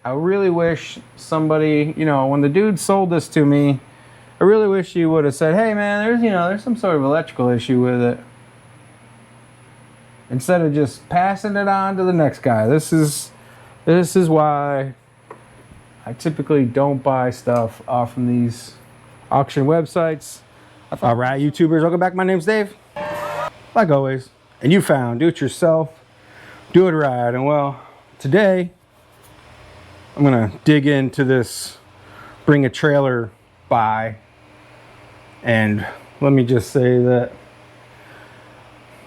I really wish somebody, you know, when the dude sold this to me, I really wish he would have said, hey man, there's some sort of electrical issue with it. Instead of just passing it on to the next guy. This is why I typically don't buy stuff off from these auction websites. All right, YouTubers, welcome back. My name's Dave. Like always, and you found do it yourself, do it right. And well, today I'm gonna dig into this bring a trailer buy. And let me just say that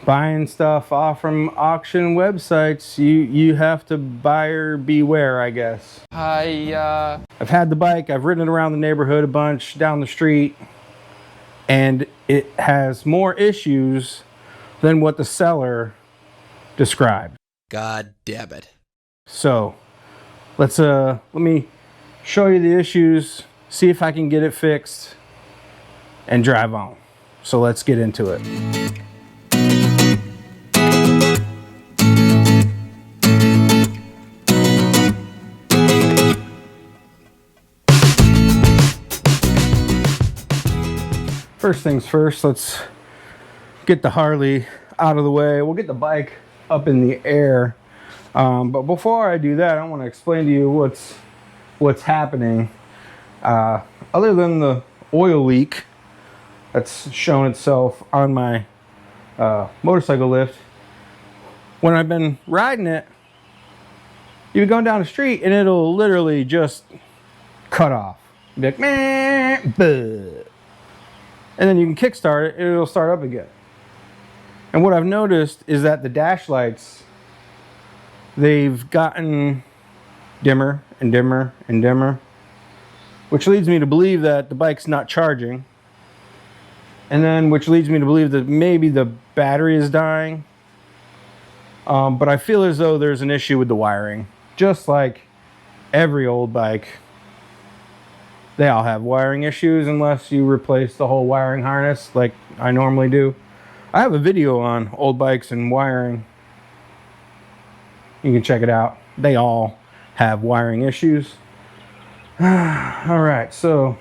buying stuff off from auction websites, you have to buyer beware, I guess. I've had the bike, I've ridden it around the neighborhood a bunch, down the street, and it has more issues than what the seller described. God damn it. So let me show you the issues, see if I can get it fixed, and drive on. So let's get into it. First things first, let's get the Harley out of the way. We'll get the bike up in the air. But before I do that, I want to explain to you what's happening. Other than the oil leak that's shown itself on my motorcycle lift, when I've been riding it, you'll be going down the street and it'll literally just cut off. You'll be like, meh, buh. And then you can kickstart it and it'll start up again. And what I've noticed is that the dash lights, they've gotten dimmer and dimmer and dimmer, which leads me to believe that the bike's not charging. And then which leads me to believe that maybe the battery is dying. But I feel as though there's an issue with the wiring. Just like every old bike, they all have wiring issues unless you replace the whole wiring harness like I normally do. I have a video on old bikes and wiring. You can check it out. They all have wiring issues. All right, so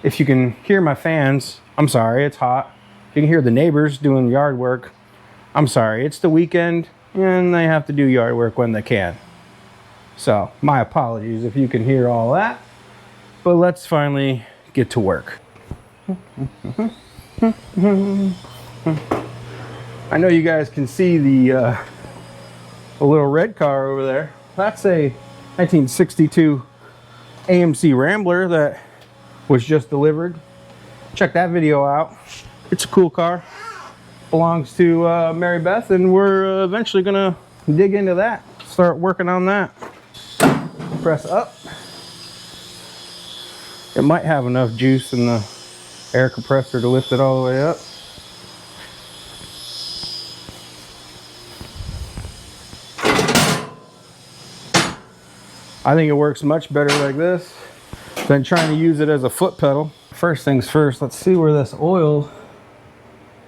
if you can hear my fans, I'm sorry, it's hot. If you can hear the neighbors doing yard work, I'm sorry, it's the weekend and they have to do yard work when they can. So my apologies if you can hear all that, but let's finally get to work. I know you guys can see the little red car over there. That's a 1962 AMC Rambler that was just delivered. Check that video out. It's a cool car. Belongs to Mary Beth, and we're eventually gonna dig into that. Start working on that. Press up. It might have enough juice in the air compressor to lift it all the way up. I think it works much better like this than trying to use it as a foot pedal. First things first, let's see where this oil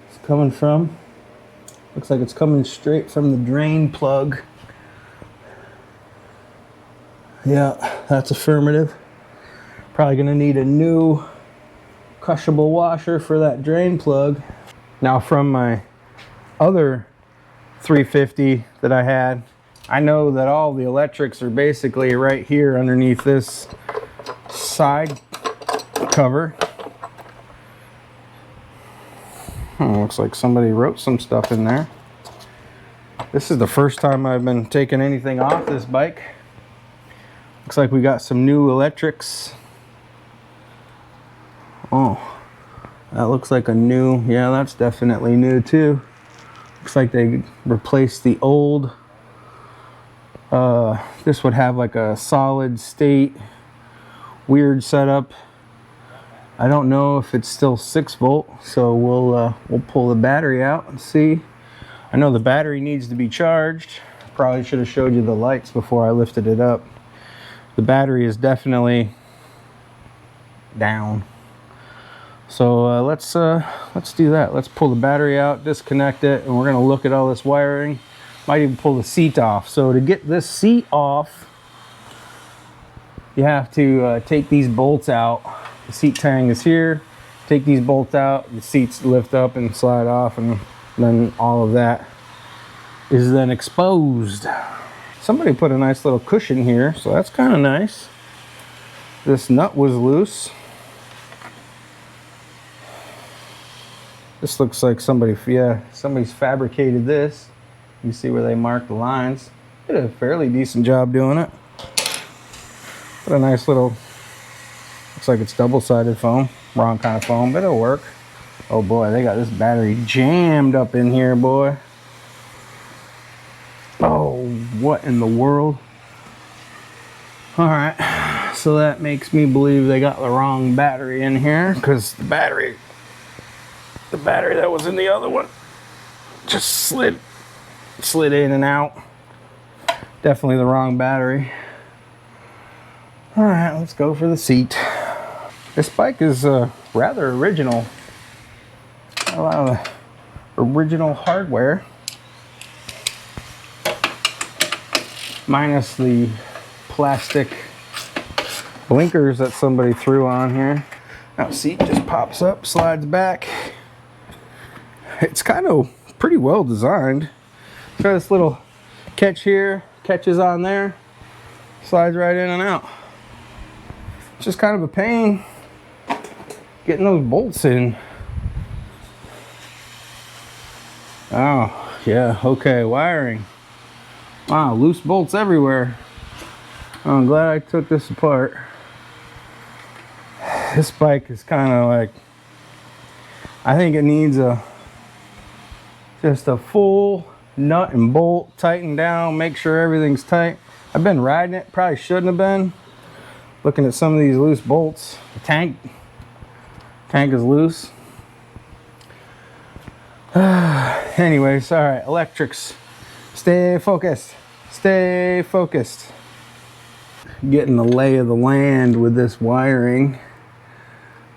is coming from. Looks like it's coming straight from the drain plug. Yeah, that's affirmative. Probably gonna need a new crushable washer for that drain plug. Now from my other 350 that I had, I know that all the electrics are basically right here underneath this side cover. Looks like somebody wrote some stuff in there. This is the first time I've been taking anything off this bike. Looks like we got some new electrics. Oh, that looks like a new, yeah, that's definitely new too. Looks like they replaced the old. This would have like a solid state weird setup. I don't know if it's still 6 volt, so we'll pull the battery out and see. I know the battery needs to be charged. Probably should have showed you the lights before I lifted it up. The battery is definitely down. So let's do that. Let's pull the battery out, disconnect it, and we're gonna look at all this wiring. Might even pull the seat off. So to get this seat off, you have to take these bolts out. The seat tang is here. Take these bolts out, the seats lift up and slide off, and then all of that is then exposed. Somebody put a nice little cushion here, so that's kind of nice. This nut was loose. This looks like somebody's fabricated this. You see where they mark the lines. Did a fairly decent job doing it. Put a nice little, looks like it's double-sided foam. Wrong kind of foam, but it'll work. Oh boy, they got this battery jammed up in here, boy. Oh, what in the world? All right, so that makes me believe they got the wrong battery in here, because the battery that was in the other one just slid in and out. Definitely the wrong battery. All right, let's go for the seat. This bike is rather original. A lot of the original hardware, minus the plastic blinkers that somebody threw on here. Now the seat just pops up, slides back. It's kind of pretty well designed. It's got this little catch here, catches on there, slides right in and out. It's just kind of a pain getting those bolts in. Oh, yeah, okay, wiring. Wow, loose bolts everywhere. Oh, I'm glad I took this apart. This bike is kind of like, I think it needs just a full nut and bolt, tighten down, make sure everything's tight. I've been riding it, probably shouldn't have been. Looking at some of these loose bolts. The tank is loose. Anyways, all right, electrics. Stay focused. Stay focused. Getting the lay of the land with this wiring.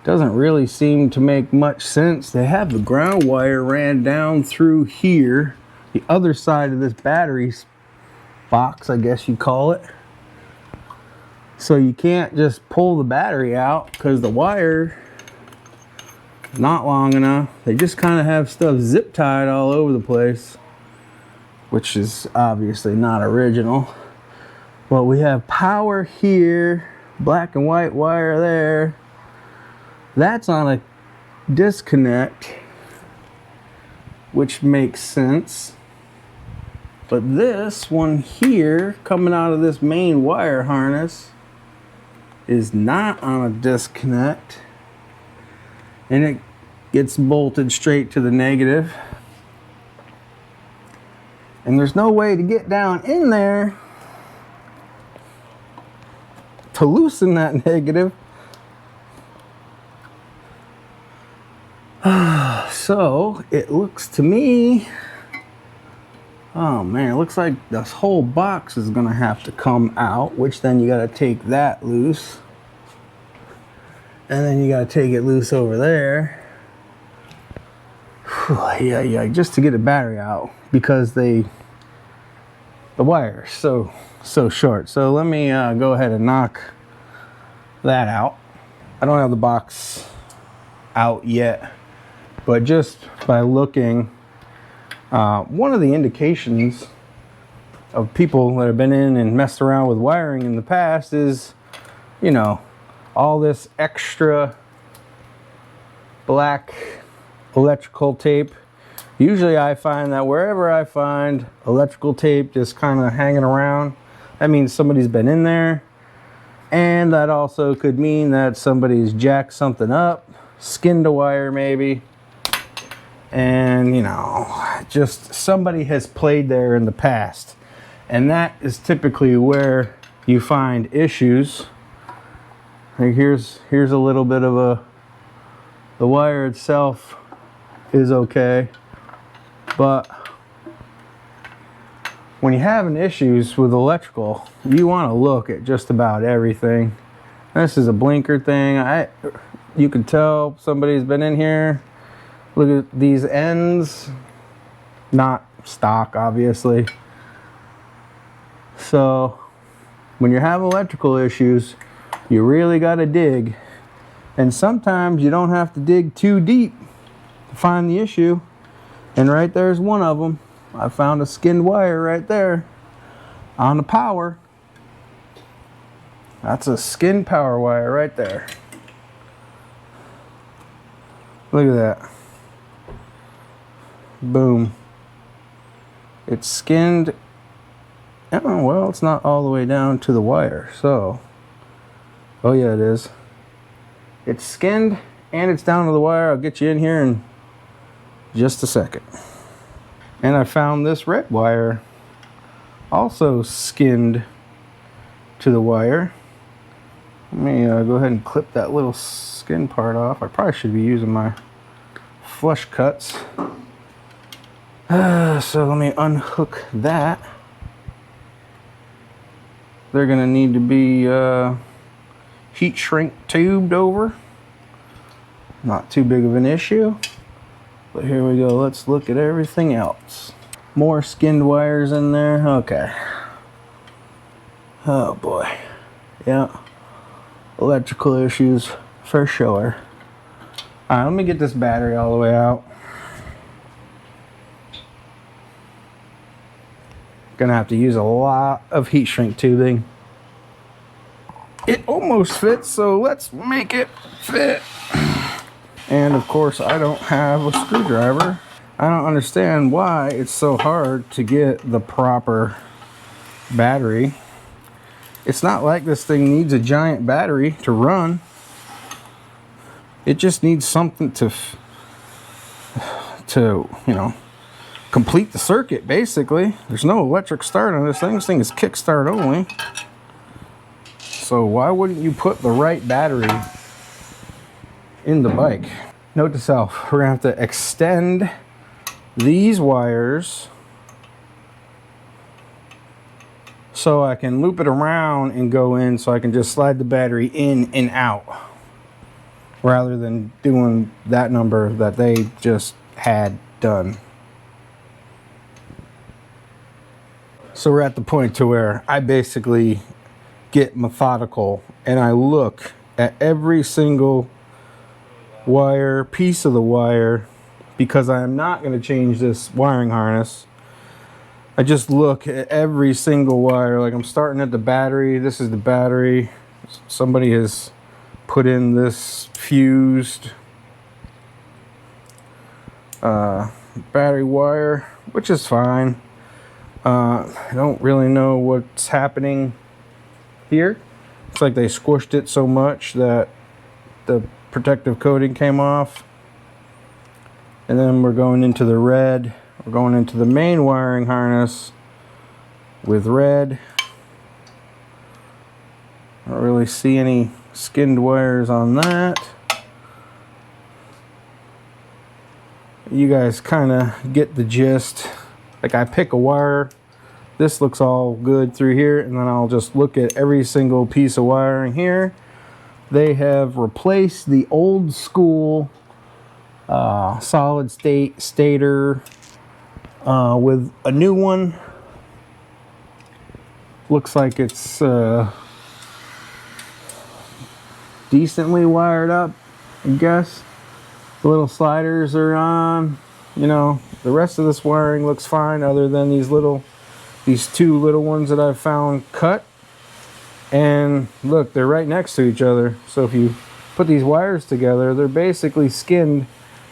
Doesn't really seem to make much sense. They have the ground wire ran down through here, the other side of this battery box, I guess you call it. So you can't just pull the battery out because the wire is not long enough. They just kind of have stuff zip tied all over the place, which is obviously not original. But we have power here, black and white wire there. That's on a disconnect, which makes sense. But this one here, coming out of this main wire harness, is not on a disconnect. And it gets bolted straight to the negative. And there's no way to get down in there to loosen that negative. So it looks to me, oh man, it looks like this whole box is gonna have to come out, which then you gotta take that loose. And then you gotta take it loose over there. Yeah, just to get the battery out, because the wire is so short. So let me go ahead and knock that out. I don't have the box out yet, but just by looking, one of the indications of people that have been in and messed around with wiring in the past is, you know, all this extra black electrical tape. Usually I find that wherever I find electrical tape just kind of hanging around, that means somebody's been in there. And that also could mean that somebody's jacked something up, skinned a wire maybe. And, you know, just somebody has played there in the past. And that is typically where you find issues. Like here's a little bit of the wire itself is okay. But when you're having issues with electrical, you want to look at just about everything. This is a blinker thing. You can tell somebody's been in here. Look at these ends, not stock, obviously. So when you have electrical issues, you really got to dig. And sometimes you don't have to dig too deep to find the issue. And right there's one of them. I found a skinned wire right there on the power. That's a skinned power wire right there. Look at that. Boom. It's skinned. Oh, well, it's not all the way down to the wire, so. Oh yeah, it is. It's skinned and it's down to the wire. I'll get you in here in just a second. And I found this red wire also skinned to the wire. Let me go ahead and clip that little skin part off. I probably should be using my flush cuts. So let me unhook that. They're gonna need to be heat shrink tubed over. Not too big of an issue. But here we go, let's look at everything else. More skinned wires in there, okay. Oh boy, yeah. Electrical issues for sure. All right, let me get this battery all the way out. Gonna have to use a lot of heat shrink tubing. It almost fits, so let's make it fit. And of course, I don't have a screwdriver. I don't understand why it's so hard to get the proper battery. It's not like this thing needs a giant battery to run. It just needs something to you know, complete the circuit, basically. There's no electric start on this thing. This thing is kickstart only. So why wouldn't you put the right battery in the bike? Note to self, we're gonna have to extend these wires so I can loop it around and go in, so I can just slide the battery in and out rather than doing that number that they just had done. So we're at the point to where I basically get methodical and I look at every single wire, piece of the wire, because I am not going to change this wiring harness. I just look at every single wire. Like, I'm starting at the battery. This is the battery. Somebody has put in this fused battery wire, which is fine. I don't really know what's happening here. It's like they squished it so much that the protective coating came off. And then we're going into the red. We're going into the main wiring harness with red. I don't really see any skinned wires on that. You guys kind of get the gist. Like, I pick a wire, this looks all good through here, and then I'll just look at every single piece of wiring here. They have replaced the old school solid state stator with a new one. Looks like it's decently wired up, I guess. The little sliders are on. You know, the rest of this wiring looks fine, other than these two little ones that I've found cut. And look, they're right next to each other. So if you put these wires together, they're basically skinned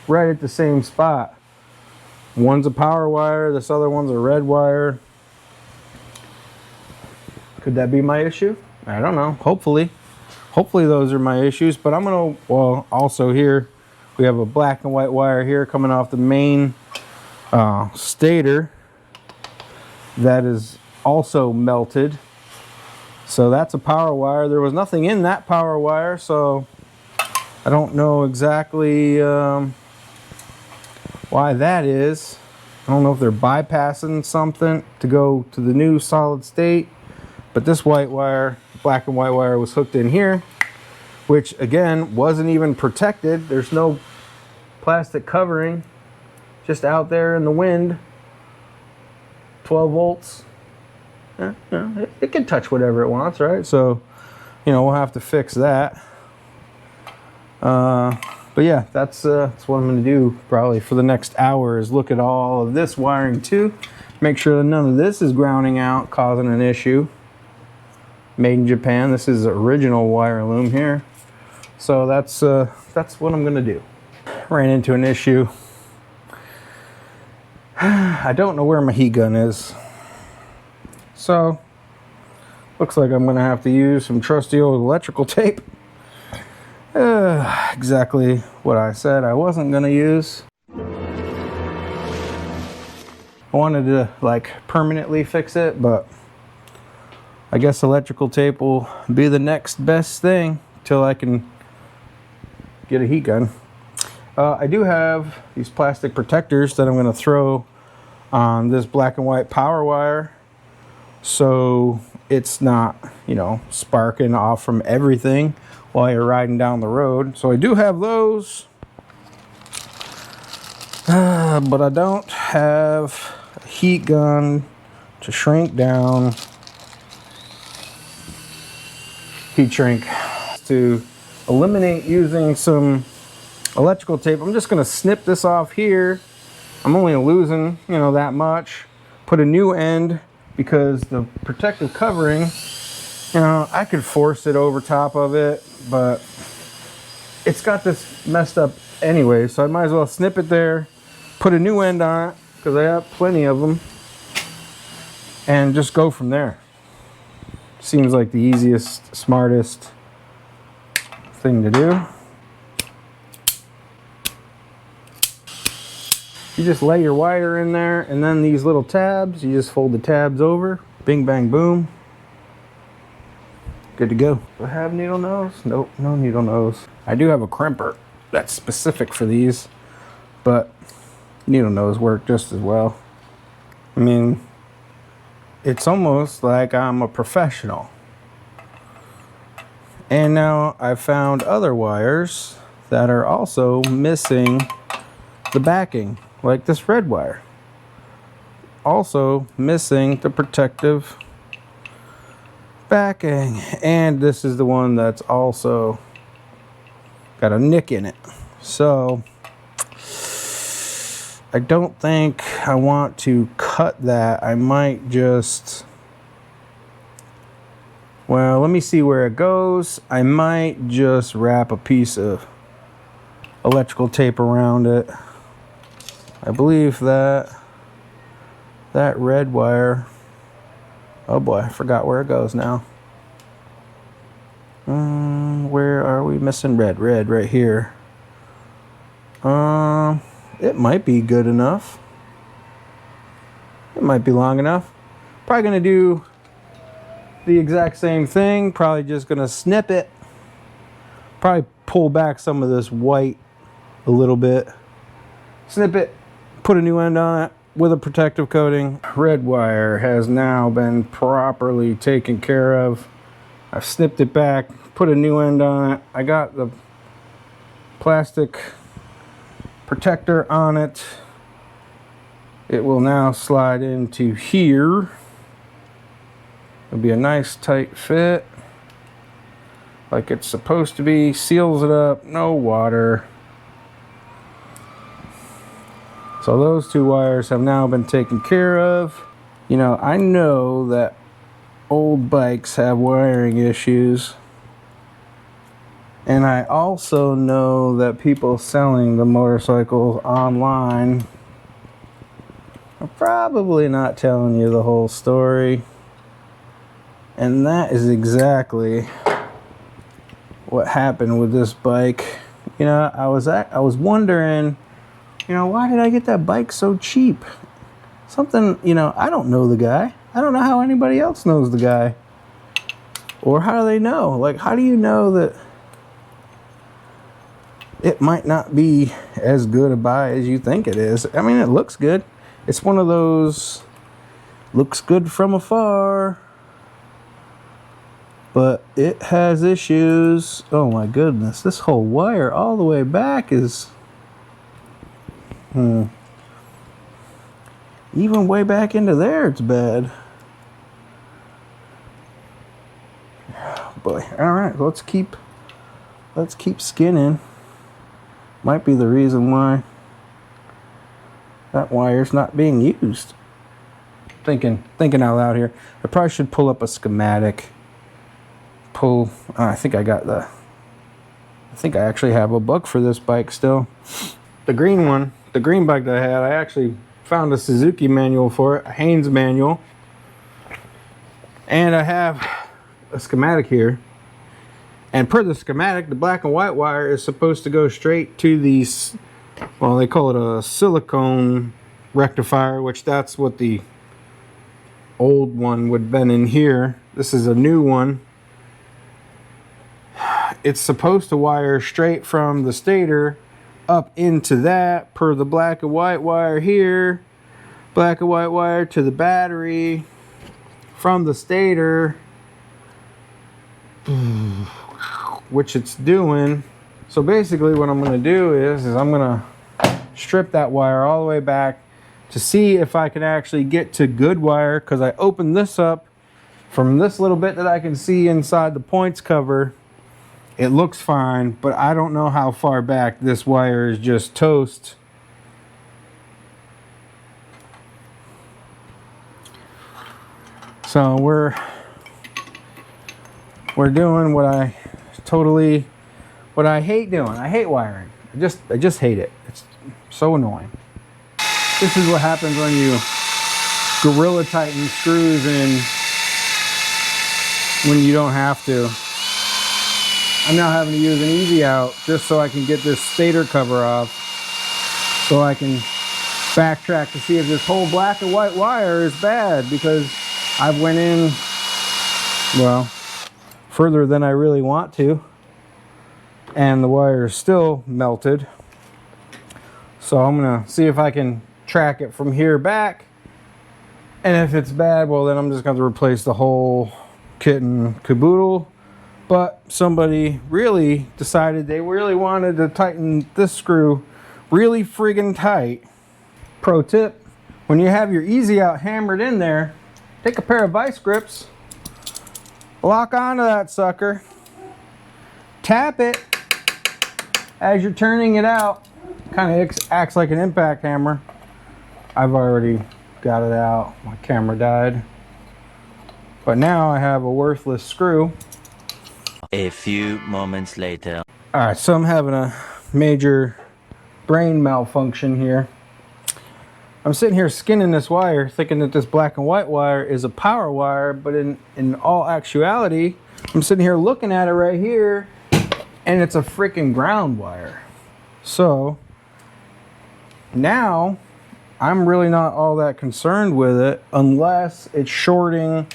right at the same spot. One's a power wire, this other one's a red wire. Could that be my issue? I don't know. Hopefully those are my issues. But I'm gonna, well, also here we have a black and white wire here coming off the main stator that is also melted. So that's a power wire. There was nothing in that power wire, so I don't know exactly why that is. I don't know if they're bypassing something to go to the new solid state. But this white wire, black and white wire, was hooked in here, which again wasn't even protected. There's no plastic covering, just out there in the wind. 12 volts. It can touch whatever it wants, right? So, you know, we'll have to fix that. But yeah, that's what I'm going to do probably for the next hour, is look at all of this wiring too. Make sure that none of this is grounding out, causing an issue. Made in Japan. This is original wire loom here. So that's what I'm going to do. Ran into an issue. I don't know where my heat gun is. So, looks like I'm going to have to use some trusty old electrical tape. Exactly what I said I wasn't going to use. I wanted to like permanently fix it, but I guess electrical tape will be the next best thing till I can get a heat gun. I do have these plastic protectors that I'm going to throw on this black and white power wire, so it's not, you know, sparking off from everything while you're riding down the road. So I do have those, but I don't have a heat gun to shrink down. Heat shrink. To eliminate using some electrical tape, I'm just going to snip this off here. I'm only losing, you know, that much. Put a new end, because the protective covering, you know, I could force it over top of it, but it's got this messed up anyway, so I might as well snip it there, put a new end on it, because I have plenty of them, and just go from there. Seems like the easiest, smartest thing to do. You just lay your wire in there, and then these little tabs, you just fold the tabs over, bing bang boom, good to go. Do I have needle nose? Nope, no needle nose. I do have a crimper that's specific for these, but needle nose work just as well. I mean, it's almost like I'm a professional. And now I've found other wires that are also missing the backing, like this red wire. Also missing the protective backing. And this is the one that's also got a nick in it. So I don't think I want to cut that. I might just, well, let me see where it goes. I might just wrap a piece of electrical tape around it. I believe that red wire, oh boy, I forgot where it goes now. Where are we missing red? Red right here. It might be good enough. It might be long enough. Probably gonna do the exact same thing. Probably just gonna snip it. Probably pull back some of this white a little bit. Snip it. Put a new end on it with a protective coating. Red wire has now been properly taken care of. I've snipped it back, put a new end on it. I got the plastic protector on it. It will now slide into here. It'll be a nice tight fit, like it's supposed to be. Seals it up, no water. So those two wires have now been taken care of. You know, I know that old bikes have wiring issues. And I also know that people selling the motorcycles online are probably not telling you the whole story. And that is exactly what happened with this bike. You know, I was wondering, you know, why did I get that bike so cheap? Something, you know, I don't know the guy. I don't know how anybody else knows the guy. Or how do they know? Like, how do you know that it might not be as good a buy as you think it is? I mean, it looks good. It's one of those, looks good from afar, but it has issues. Oh my goodness, this whole wire all the way back is, Even way back into there, it's bad. Boy, all right, let's keep skinning. Might be the reason why that wire's not being used. Thinking out loud here. I probably should pull up a schematic. I think I actually have a book for this bike still. The green one, the green bike that I had, I actually found a Suzuki manual for it, a Haynes manual. And I have a schematic here. And per the schematic, the black and white wire is supposed to go straight to these, well, they call it a silicone rectifier, which that's what the old one would have been in here. This is a new one. It's supposed to wire straight from the stator up into that per the black and white wire here. Black and white wire to the battery from the stator, which it's doing. So basically what I'm going to do is I'm going to strip that wire all the way back to see if I can actually get to good wire, because I opened this up from this little bit that I can see inside the points cover. It looks fine, but I don't know how far back this wire is just toast. So we're doing what I hate doing. I hate wiring. I just hate it. It's so annoying. This is what happens when you gorilla tighten screws in when you don't have to. I'm now having to use an easy out just so I can get this stator cover off, so I can backtrack to see if this whole black and white wire is bad, because I've went in, well, further than I really want to, and the wire is still melted. So I'm gonna see if I can track it from here back, and if it's bad, well, then I'm just going to replace the whole kit and caboodle. But somebody really decided they really wanted to tighten this screw really friggin' tight. Pro tip, when you have your easy out hammered in there, take a pair of vice grips, lock onto that sucker, tap it as you're turning it out. Kind of acts like an impact hammer. I've already got it out. My camera died. But now I have a worthless screw. A few moments later. Alright, so I'm having a major brain malfunction here. I'm sitting here skinning this wire, thinking that this black and white wire is a power wire, but in all actuality, I'm sitting here looking at it right here, and it's a freaking ground wire. So now I'm really not all that concerned with it unless it's shorting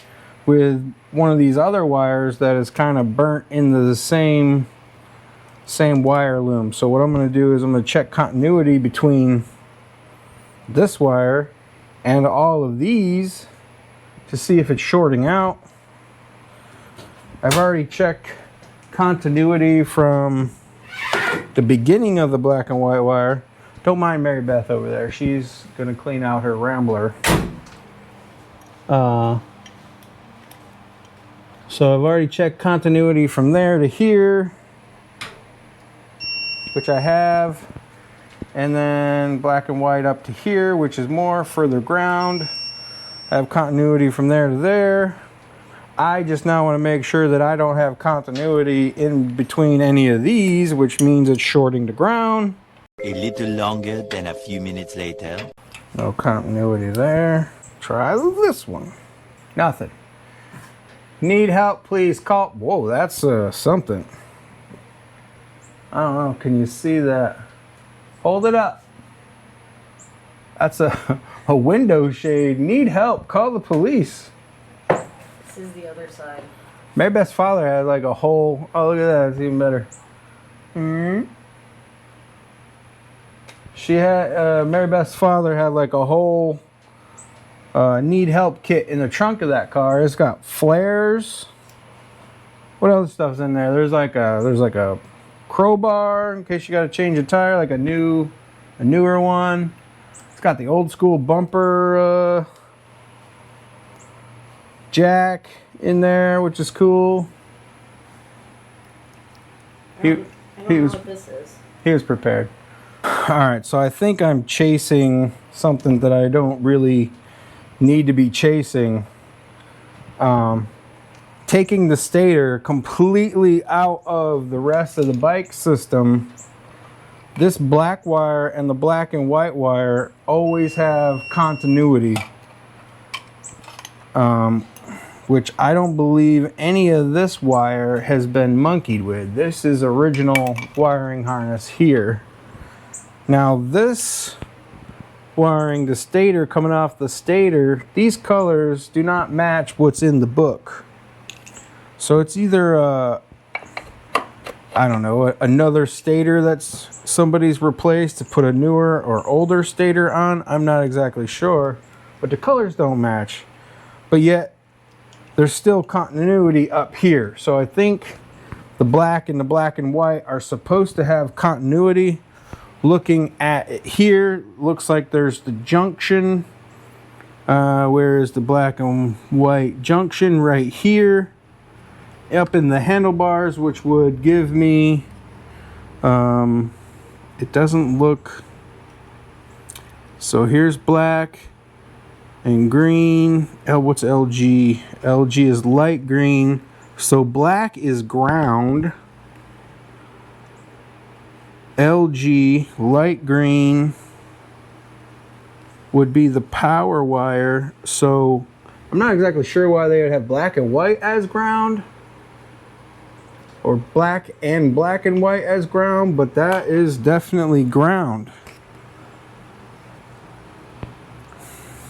with one of these other wires that is kind of burnt into the same wire loom. So what I'm going to do is I'm going to check continuity between this wire and all of these to see if it's shorting out. I've already checked continuity from the beginning of the black and white wire. Don't mind Mary Beth over there. She's going to clean out her Rambler. So I've already checked continuity from there to here, which I have. And then black and white up to here, which is more further ground. I have continuity from there to there. I just now want to make sure that I don't have continuity in between any of these, which means it's shorting to ground. A little longer than a few minutes later. No continuity there. Try this one. Nothing. Need help, please call. Whoa, that's something. I don't know. Can you see that? Hold it up. That's a window shade. Need help. Call the police. This is the other side. Mary Beth's father had like a whole. Oh, look at that. It's even better. She had Mary Beth's father had like a whole need help kit in the trunk of that car. It's got flares. What other stuff's in there? There's like a crowbar in case you got to change a tire, like a newer one. It's got the old school bumper jack in there, which is cool. I don't know what this is. He was prepared. Alright, so I think I'm chasing something that I don't really need to be chasing. Taking the stator completely out of the rest of the bike system. This black wire and the black and white wire always have continuity. Which I don't believe any of this wire has been monkeyed with. This is original wiring harness here. Now this wiring, the stator coming off the stator, these colors do not match what's in the book. So it's either I don't know, another stator that's somebody's replaced to put a newer or older stator on. I'm not exactly sure, but the colors don't match. But yet there's still continuity up here. So I think the black and white are supposed to have continuity. Looking at it here, looks like there's the junction. Where is the black and white junction? Right here. Up in the handlebars, which would give me, it doesn't look, so here's black and green. What's LG? LG is light green. So black is ground. LG light green would be the power wire. So I'm not exactly sure why they would have black and white as ground, or black and white as ground, but that is definitely ground.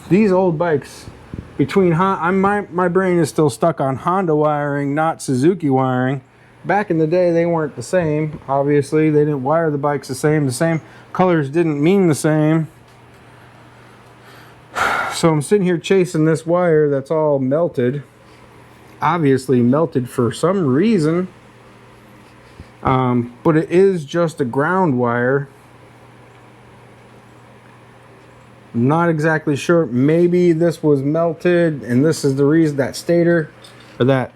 These old bikes, between my brain is still stuck on Honda wiring, not Suzuki wiring. Back in the day, they weren't the same. Obviously, they didn't wire the bikes the same. The same colors didn't mean the same. So I'm sitting here chasing this wire that's all melted. Obviously melted for some reason. But it is just a ground wire. I'm not exactly sure. Maybe this was melted and this is the reason that stator or that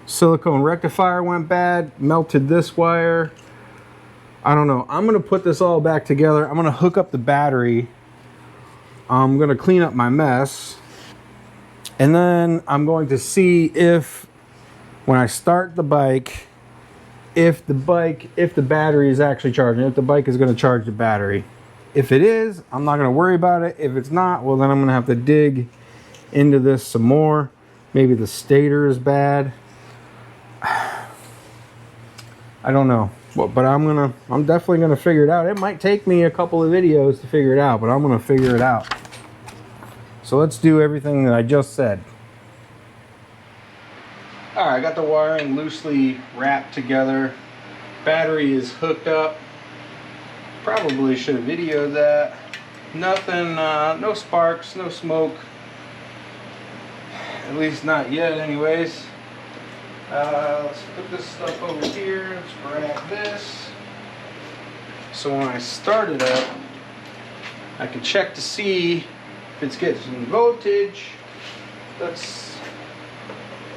silicone rectifier went bad, melted this wire. I don't know. I'm gonna put this all back together. I'm gonna hook up the battery. I'm gonna clean up my mess, and then I'm going to see if when I start the bike, if the battery is actually charging, if the bike is going to charge the battery. If it is, I'm not going to worry about it. If it's not, well, then I'm going to have to dig into this some more. Maybe the stator is bad. I don't know. But I'm definitely going to figure it out. It might take me a couple of videos to figure it out, but I'm going to figure it out. So let's do everything that I just said. All right, I got the wiring loosely wrapped together. Battery is hooked up. Probably should have videoed that. Nothing, no sparks, no smoke. At least not yet anyways. Let's put this stuff over here. Let's grab this. So when I start it up, I can check to see if it's getting some voltage. Let's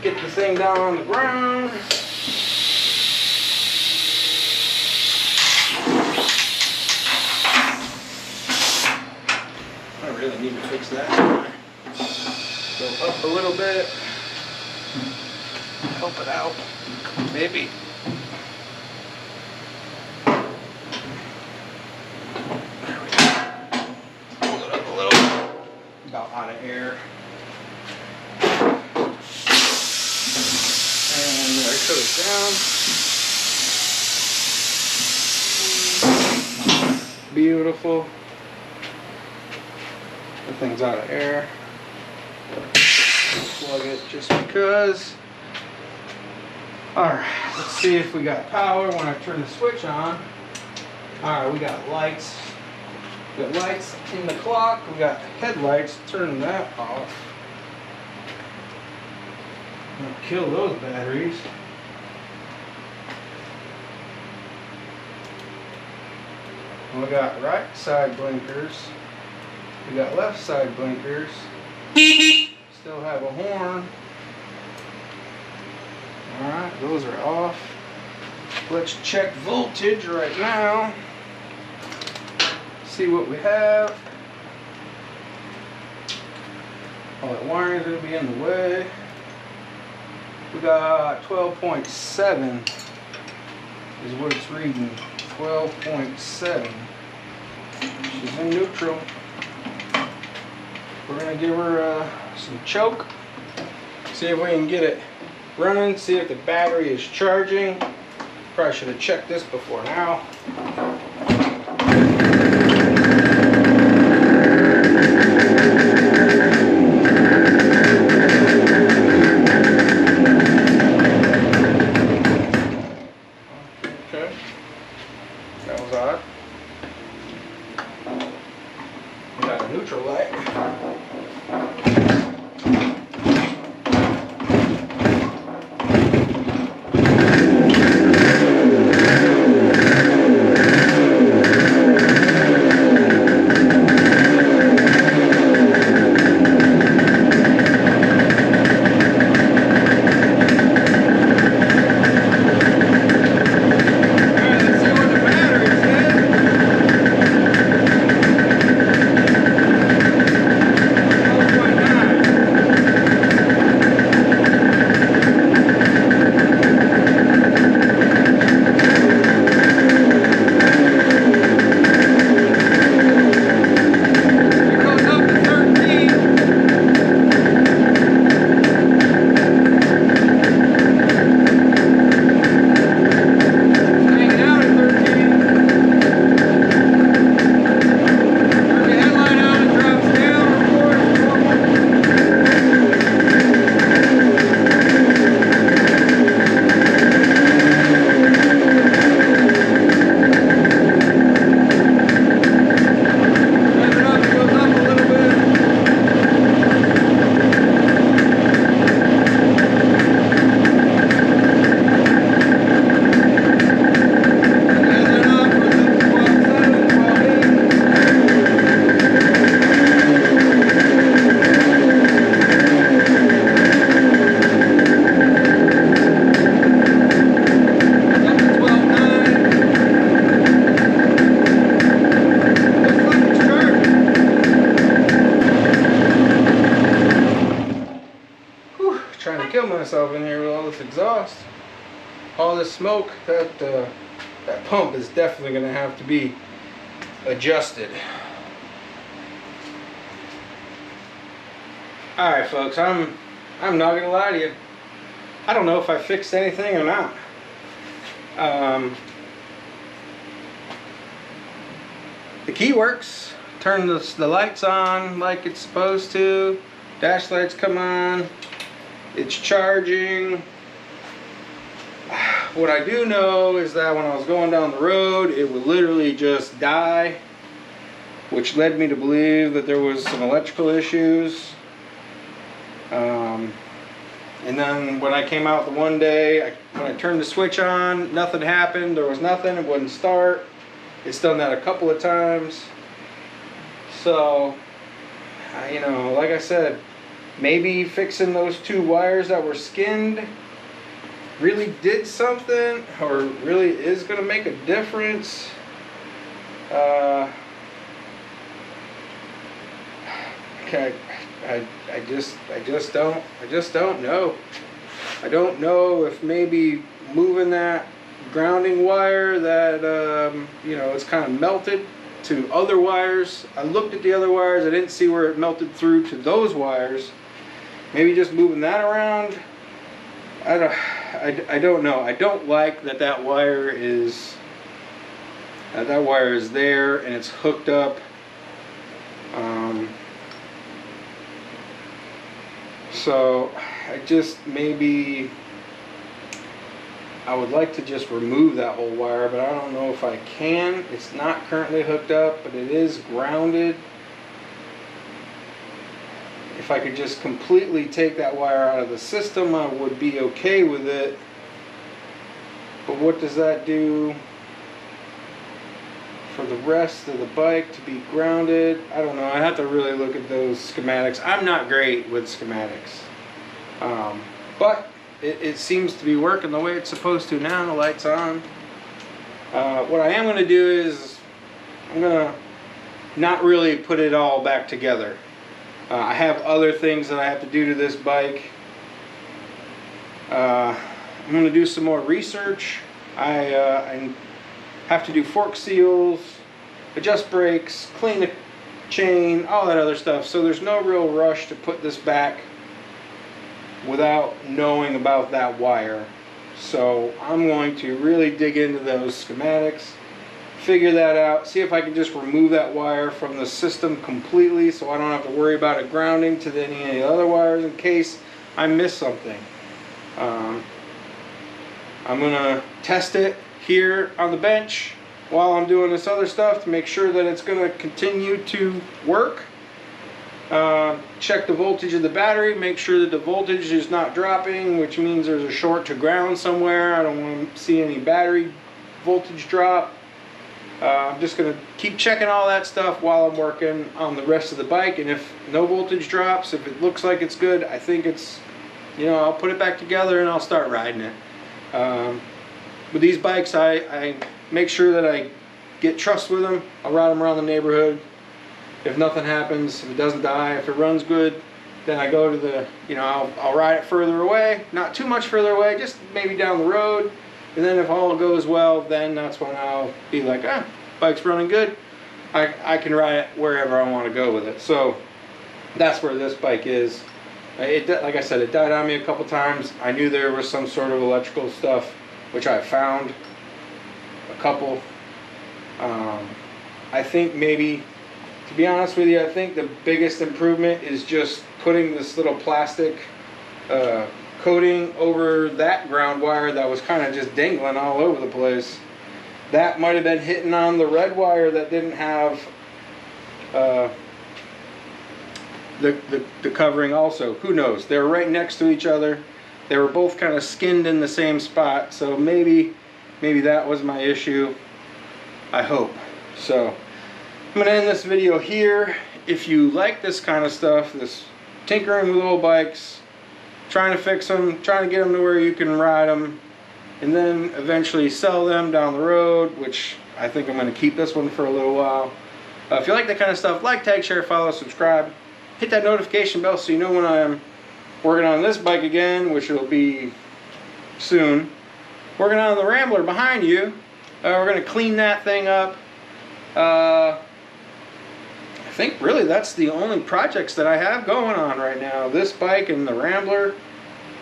get the thing down on the ground. I really need to fix that. Go up a little bit. Help it out. Maybe. There we go. Hold it up a little. About out of air. And there it goes down. Beautiful. The thing's out of air. Plug it just because. Alright, let's see if we got power when I turn the switch on. Alright, we got lights. We got lights in the clock. We got headlights. Turn that off. I'm gonna kill those batteries. We got right side blinkers. We got left side blinkers. Still have a horn. Alright, those are off. Let's check voltage right now. See what we have. All that wiring is going to be in the way. We got 12.7 is what it's reading. 12.7. She's in neutral. We're going to give her some choke. See if we can get it running. See if the battery is charging. Probably should have checked this before now. Okay. That was odd. We got a neutral light. Trying to kill myself in here with all this exhaust, all this smoke. That pump is definitely going to have to be adjusted. All right, folks, I'm not going to lie to you. I don't know if I fixed anything or not. The key works. Turn the lights on like it's supposed to. Dash lights come on. It's charging. What I do know is that when I was going down the road, it would literally just die, which led me to believe that there was some electrical issues. And then when I came out the one day, when I turned the switch on, nothing happened. There was nothing. It wouldn't start. It's done that a couple of times. So, you know, like I said, maybe fixing those two wires that were skinned really did something, or really is going to make a difference. Okay, I just don't know. I don't know if maybe moving that grounding wire that you know, it's kind of melted to other wires. I looked at the other wires. I didn't see where it melted through to those wires. Maybe just moving that around. I don't know. I don't like that wire is there and it's hooked up. So I just maybe I would like to just remove that whole wire, but I don't know if I can. It's not currently hooked up, but it is grounded. If I could just completely take that wire out of the system, I would be okay with it. But what does that do for the rest of the bike to be grounded. I don't know. I have to really look at those schematics. I'm not great with schematics. But it seems to be working the way it's supposed to now. The light's on. What I am going to do is I'm going to not really put it all back together. I have other things that I have to do to this bike. I'm going to do some more research. I have to do fork seals, adjust brakes, clean the chain, all that other stuff. So there's no real rush to put this back without knowing about that wire. So I'm going to really dig into those schematics, figure that out, see if I can just remove that wire from the system completely so I don't have to worry about it grounding to any of the other wires in case I miss something. I'm going to test it here on the bench while I'm doing this other stuff to make sure that it's going to continue to work. Check the voltage of the battery, make sure that the voltage is not dropping, which means there's a short to ground somewhere. I don't want to see any battery voltage drop. I'm just going to keep checking all that stuff while I'm working on the rest of the bike, and if no voltage drops, if it looks like it's good, I think it's, you know, I'll put it back together and I'll start riding it. With these bikes, I make sure that I get trust with them. I'll ride them around the neighborhood. If nothing happens, if it doesn't die, if it runs good, then I go to the, you know, I'll ride it further away, not too much further away, just maybe down the road. And then if all goes well, then that's when I'll be like, bike's running good. I can ride it wherever I want to go with it. So that's where this bike is. Like I said, it died on me a couple times. I knew there was some sort of electrical stuff, which I found a couple. I think maybe, to be honest with you, I think the biggest improvement is just putting this little plastic coating over that ground wire that was kind of just dangling all over the place. That might have been hitting on the red wire that didn't have the covering also. Who knows? They were right next to each other. They were both kind of skinned in the same spot, so maybe that was my issue. I hope. So I'm going to end this video here. If you like this kind of stuff, this tinkering with old bikes, trying to fix them, trying to get them to where you can ride them, and then eventually sell them down the road, which I think I'm going to keep this one for a little while. If you like that kind of stuff, like, tag, share, follow, subscribe. Hit that notification bell so you know when I'm working on this bike again, which will be soon. Working on the Rambler behind you. We're going to clean that thing up. I think really that's the only projects that I have going on right now. This bike and the Rambler.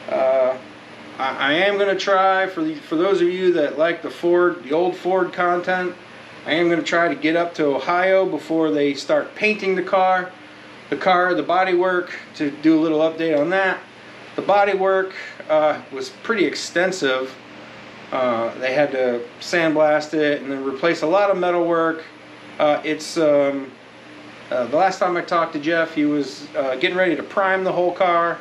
I am going to try, for those of you that like the old Ford content, I am going to try to get up to Ohio before they start painting the bodywork, to do a little update on that. The bodywork was pretty extensive. They had to sandblast it and then replace a lot of metal work. The last time I talked to Jeff, he was getting ready to prime the whole car.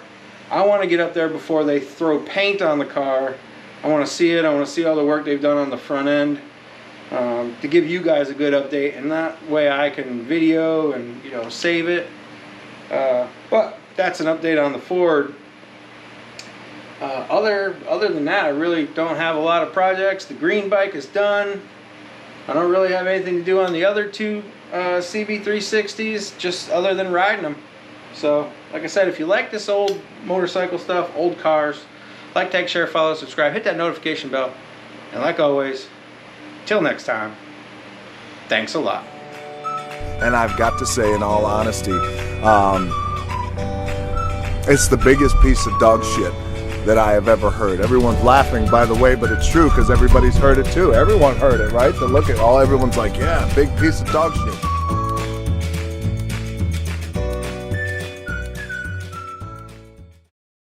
I want to get up there before they throw paint on the car. I want to see it. I want to see all the work they've done on the front end, to give you guys a good update, and that way I can video and, you know, save it. But that's an update on the Ford. Other than that, I really don't have a lot of projects. The green bike is done. I don't really have anything to do on the other two CB360s, just other than riding them. So, like I said, if you like this old motorcycle stuff, old cars, like, tag, share, follow, subscribe, hit that notification bell. And like always, till next time, thanks a lot. And I've got to say, in all honesty, it's the biggest piece of dog shit that I have ever heard. Everyone's laughing, by the way, but it's true because everybody's heard it too. Everyone heard it, right? To look at everyone's like, yeah, big piece of dog shit.